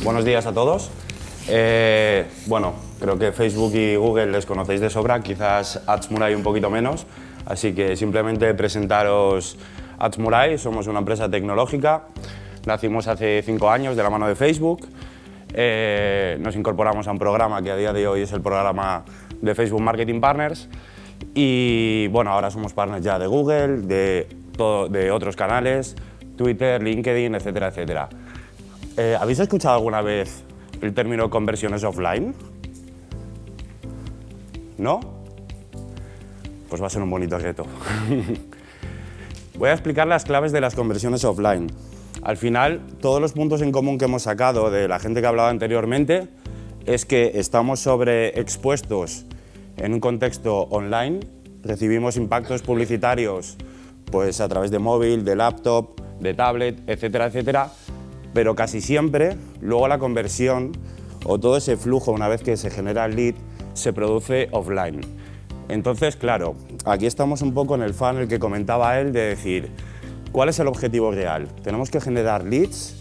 Buenos días a todos. Bueno, creo que Facebook y Google les conocéis de sobra, quizás Adsmurai un poquito menos, así que simplemente presentaros Adsmurai. Somos una empresa tecnológica, nacimos hace 5 años de la mano de Facebook, nos incorporamos a un programa que a día de hoy es el programa de Facebook Marketing Partners y bueno, ahora somos partners ya de Google, de otros canales, Twitter, LinkedIn, etcétera, etcétera. ¿Habéis escuchado alguna vez el término conversiones offline? ¿No? Pues va a ser un bonito reto. Voy a explicar las claves de las conversiones offline. Al final, todos los puntos en común que hemos sacado de la gente que ha hablado anteriormente es que estamos sobreexpuestos en un contexto online, recibimos impactos publicitarios pues, a través de móvil, de laptop, de tablet, etcétera, etcétera, pero casi siempre luego la conversión o todo ese flujo una vez que se genera el lead se produce offline. Entonces, claro, aquí estamos un poco en el funnel que comentaba él de decir ¿cuál es el objetivo real? ¿Tenemos que generar leads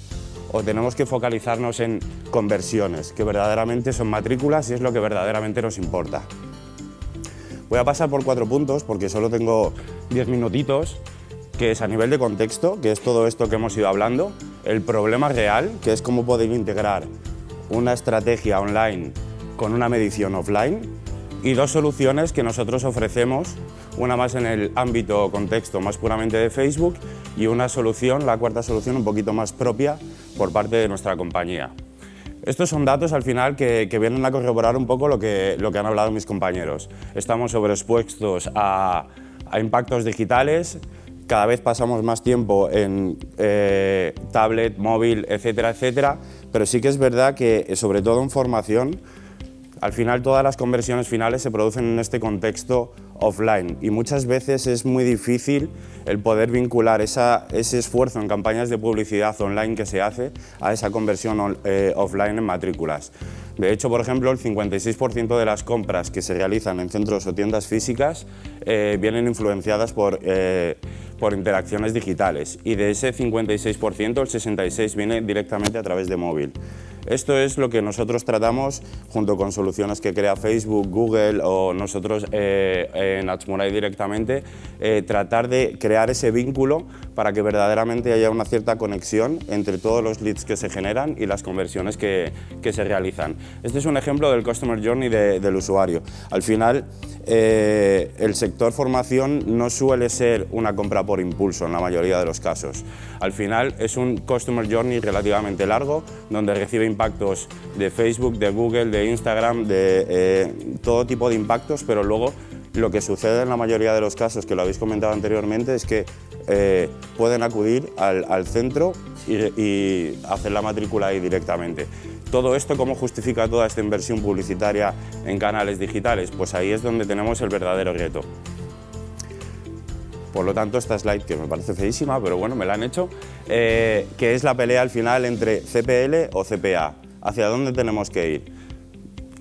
o tenemos que focalizarnos en conversiones, que verdaderamente son matrículas y es lo que verdaderamente nos importa? Voy a pasar por 4 puntos porque solo tengo 10 minutitos, que es a nivel de contexto, que es todo esto que hemos ido hablando, el problema real, que es cómo poder integrar una estrategia online con una medición offline, y 2 soluciones que nosotros ofrecemos, una más en el ámbito o contexto más puramente de Facebook y una solución, la 4ª solución, un poquito más propia por parte de nuestra compañía. Estos son datos al final que vienen a corroborar un poco lo que han hablado mis compañeros. Estamos sobreexpuestos a impactos digitales, cada vez pasamos más tiempo en tablet, móvil, etcétera, etcétera, pero sí que es verdad que, sobre todo en formación, al final todas las conversiones finales se producen en este contexto offline y muchas veces es muy difícil el poder vincular ese esfuerzo en campañas de publicidad online que se hace a esa conversión offline en matrículas. De hecho, por ejemplo, el 56% de las compras que se realizan en centros o tiendas físicas vienen influenciadas por interacciones digitales y de ese 56%, el 66% viene directamente a través de móvil. Esto es lo que nosotros tratamos junto con soluciones que crea Facebook, Google o nosotros en Adsmurai directamente, tratar de crear ese vínculo para que verdaderamente haya una cierta conexión entre todos los leads que se generan y las conversiones que se realizan. Este es un ejemplo del Customer Journey del usuario. Al final, el sector formación no suele ser una compra por impulso en la mayoría de los casos. Al final es un Customer Journey relativamente largo, donde recibe impactos de Facebook, de Google, de Instagram, de todo tipo de impactos, pero luego lo que sucede en la mayoría de los casos, que lo habéis comentado anteriormente, es que pueden acudir al centro y hacer la matrícula ahí directamente. Todo esto, ¿cómo justifica toda esta inversión publicitaria en canales digitales? Pues ahí es donde tenemos el verdadero reto. Por lo tanto, esta slide, que me parece feísima, pero bueno, me la han hecho, que es la pelea al final entre CPL o CPA. ¿Hacia dónde tenemos que ir?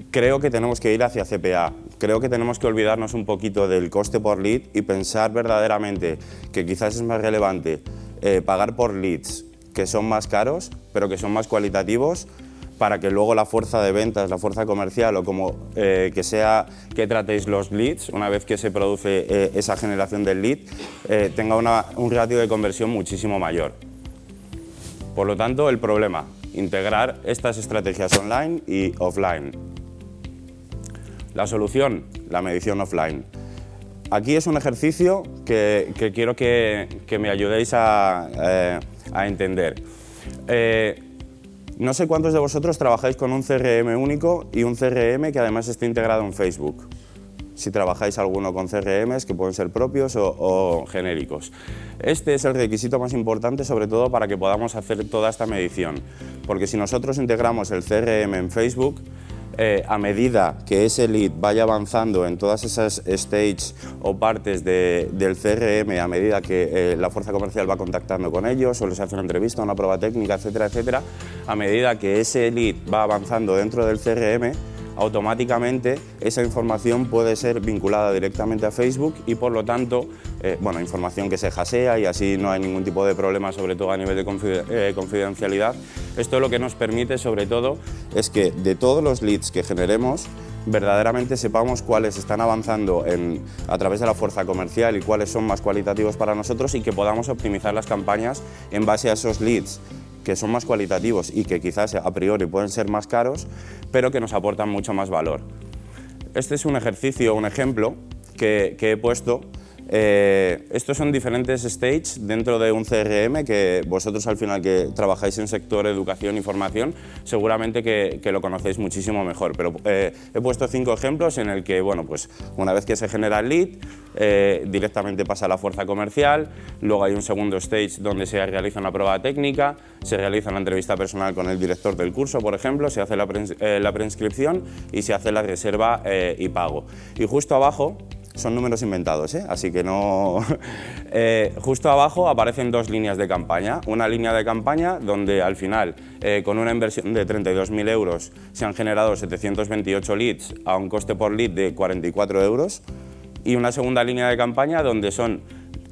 Creo que tenemos que ir hacia CPA. Creo que tenemos que olvidarnos un poquito del coste por lead y pensar verdaderamente que quizás es más relevante pagar por leads que son más caros, pero que son más cualitativos, para que luego la fuerza de ventas, la fuerza comercial o como que sea que tratéis los leads, una vez que se produce esa generación del lead, tenga un ratio de conversión muchísimo mayor. Por lo tanto, el problema, integrar estas estrategias online y offline. La solución, la medición offline. Aquí es un ejercicio que quiero que me ayudéis a entender. No sé cuántos de vosotros trabajáis con un CRM único y un CRM que además esté integrado en Facebook. Si trabajáis alguno con CRMs que pueden ser propios o genéricos. Este es el requisito más importante, sobre todo para que podamos hacer toda esta medición. Porque si nosotros integramos el CRM en Facebook, a medida que ese lead vaya avanzando en todas esas stages o partes del CRM, a medida que la fuerza comercial va contactando con ellos o les hace una entrevista, una prueba técnica, etcétera, etcétera, a medida que ese lead va avanzando dentro del CRM, automáticamente esa información puede ser vinculada directamente a Facebook y por lo tanto, información que se hasea y así no hay ningún tipo de problema, sobre todo a nivel de confidencialidad, Esto lo que nos permite, sobre todo, es que de todos los leads que generemos, verdaderamente sepamos cuáles están avanzando a través de la fuerza comercial y cuáles son más cualitativos para nosotros, y que podamos optimizar las campañas en base a esos leads que son más cualitativos y que quizás a priori pueden ser más caros, pero que nos aportan mucho más valor. Este es un ejercicio, un ejemplo que he puesto. Estos son diferentes stages dentro de un CRM que vosotros, al final, que trabajáis en sector educación y formación, seguramente que lo conocéis muchísimo mejor, pero he puesto 5 ejemplos en el que, bueno, pues una vez que se genera el lead, directamente pasa a la fuerza comercial. Luego hay un segundo stage donde se realiza una prueba técnica, se realiza una entrevista personal con el director del curso, por ejemplo, se hace la preinscripción y se hace la reserva y pago. Y justo abajo, son números inventados, así que no... justo abajo aparecen 2 líneas de campaña. Una línea de campaña donde al final, con una inversión de 32.000 euros, se han generado 728 leads a un coste por lead de 44 euros. Y una segunda línea de campaña donde son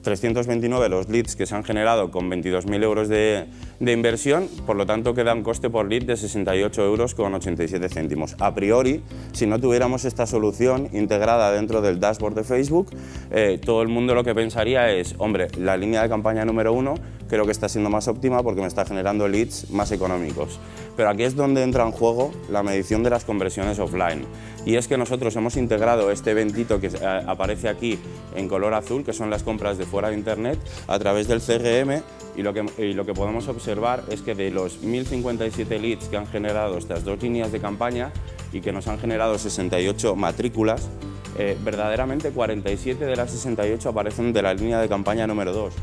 329 los leads que se han generado con 22.000 euros de inversión, por lo tanto queda un coste por lead de 68,87 euros. A priori, si no tuviéramos esta solución integrada dentro del dashboard de Facebook, todo el mundo lo que pensaría es, hombre, la línea de campaña número 1 creo que está siendo más óptima porque me está generando leads más económicos. Pero aquí es donde entra en juego la medición de las conversiones offline. Y es que nosotros hemos integrado este eventito que aparece aquí en color azul, que son las compras de fuera de Internet, a través del CRM, y lo que podemos observar es que de los 1.057 leads que han generado estas 2 líneas de campaña y que nos han generado 68 matrículas, verdaderamente 47 de las 68 aparecen de la línea de campaña número 2,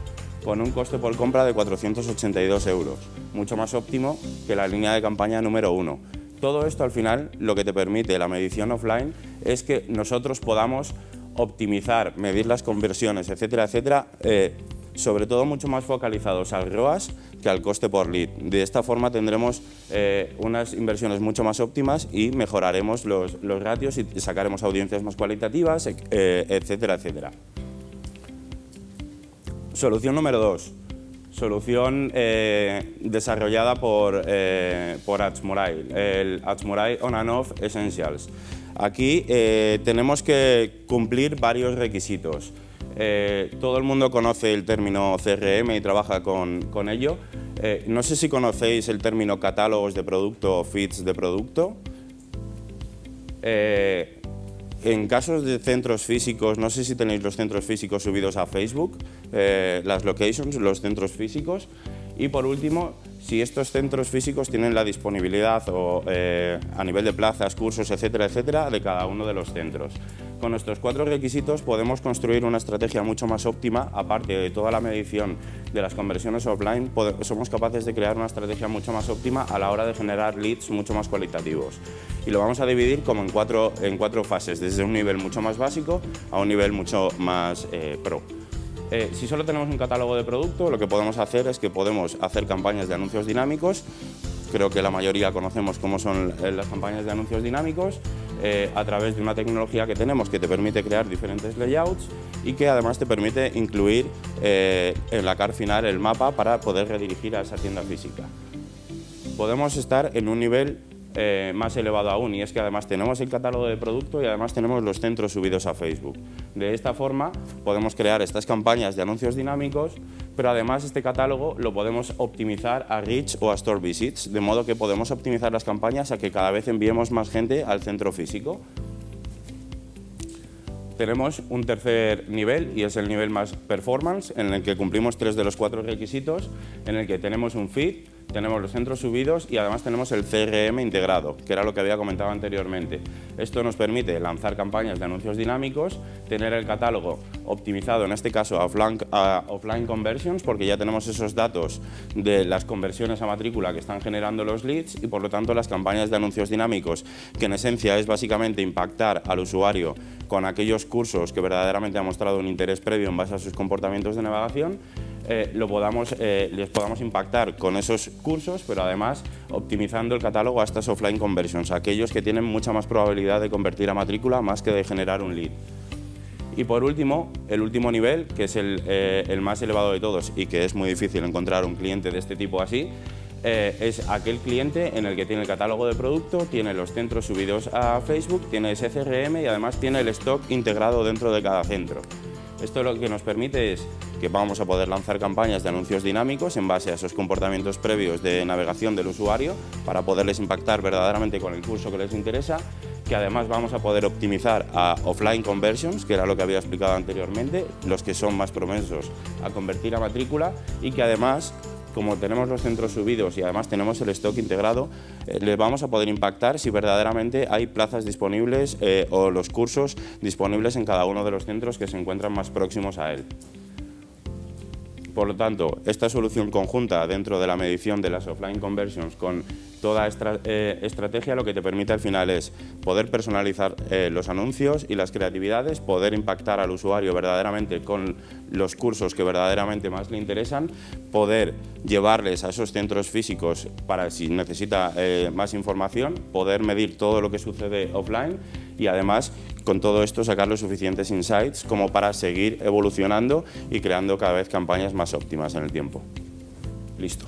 con un coste por compra de 482 euros, mucho más óptimo que la línea de campaña número 1. Todo esto, al final, lo que te permite la medición offline es que nosotros podamos optimizar, medir las conversiones, etcétera, etcétera, sobre todo mucho más focalizados al ROAS que al coste por lead. De esta forma tendremos unas inversiones mucho más óptimas y mejoraremos los ratios y sacaremos audiencias más cualitativas, etcétera, etcétera. Solución número 2. Solución desarrollada por Adsmorai, el Adsmorai On and Off Essentials. Aquí tenemos que cumplir varios requisitos. Todo el mundo conoce el término CRM y trabaja con ello. No sé si conocéis el término catálogos de producto o feeds de producto. En casos de centros físicos, no sé si tenéis los centros físicos subidos a Facebook, las locations, los centros físicos. Y por último, si estos centros físicos tienen la disponibilidad a nivel de plazas, cursos, etcétera, etcétera, de cada uno de los centros. Con nuestros 4 requisitos podemos construir una estrategia mucho más óptima. Aparte de toda la medición de las conversiones offline, somos capaces de crear una estrategia mucho más óptima a la hora de generar leads mucho más cualitativos. Y lo vamos a dividir como en cuatro fases, desde un nivel mucho más básico a un nivel mucho más pro. Si solo tenemos un catálogo de producto, lo que podemos hacer es que podemos hacer campañas de anuncios dinámicos. Creo que la mayoría conocemos cómo son las campañas de anuncios dinámicos, a través de una tecnología que tenemos que te permite crear diferentes layouts y que además te permite incluir en la car final el mapa para poder redirigir a esa tienda física. Podemos estar en un nivel más elevado aún, y es que además tenemos el catálogo de producto y además tenemos los centros subidos a Facebook. De esta forma podemos crear estas campañas de anuncios dinámicos, pero además este catálogo lo podemos optimizar a reach o a store visits, de modo que podemos optimizar las campañas a que cada vez enviemos más gente al centro físico. Tenemos un tercer nivel, y es el nivel más performance, en el que cumplimos 3 de los 4 requisitos, en el que tenemos un feed, tenemos los centros subidos y además tenemos el CRM integrado, que era lo que había comentado anteriormente. Esto nos permite lanzar campañas de anuncios dinámicos, tener el catálogo optimizado, en este caso a offline conversions, porque ya tenemos esos datos de las conversiones a matrícula que están generando los leads, y por lo tanto las campañas de anuncios dinámicos, que en esencia es básicamente impactar al usuario con aquellos cursos que verdaderamente han mostrado un interés previo en base a sus comportamientos de navegación, les podamos impactar con esos cursos, pero además optimizando el catálogo a estas offline conversions, aquellos que tienen mucha más probabilidad de convertir a matrícula más que de generar un lead. Y por último, el último nivel, que es el más elevado de todos y que es muy difícil encontrar un cliente de este tipo así, es aquel cliente en el que tiene el catálogo de producto, tiene los centros subidos a Facebook, tiene ese CRM y además tiene el stock integrado dentro de cada centro. Esto lo que nos permite es que vamos a poder lanzar campañas de anuncios dinámicos en base a esos comportamientos previos de navegación del usuario para poderles impactar verdaderamente con el curso que les interesa, que además vamos a poder optimizar a offline conversions, que era lo que había explicado anteriormente, los que son más propensos a convertir a matrícula, y que además, como tenemos los centros subidos y además tenemos el stock integrado, les vamos a poder impactar si verdaderamente hay plazas disponibles o los cursos disponibles en cada uno de los centros que se encuentran más próximos a él. Por lo tanto, esta solución conjunta dentro de la medición de las offline conversions con toda esta estrategia lo que te permite al final es poder personalizar los anuncios y las creatividades, poder impactar al usuario verdaderamente con los cursos que verdaderamente más le interesan, poder llevarles a esos centros físicos para si necesita más información, poder medir todo lo que sucede offline y además con todo esto sacar los suficientes insights como para seguir evolucionando y creando cada vez campañas más óptimas en el tiempo. Listo.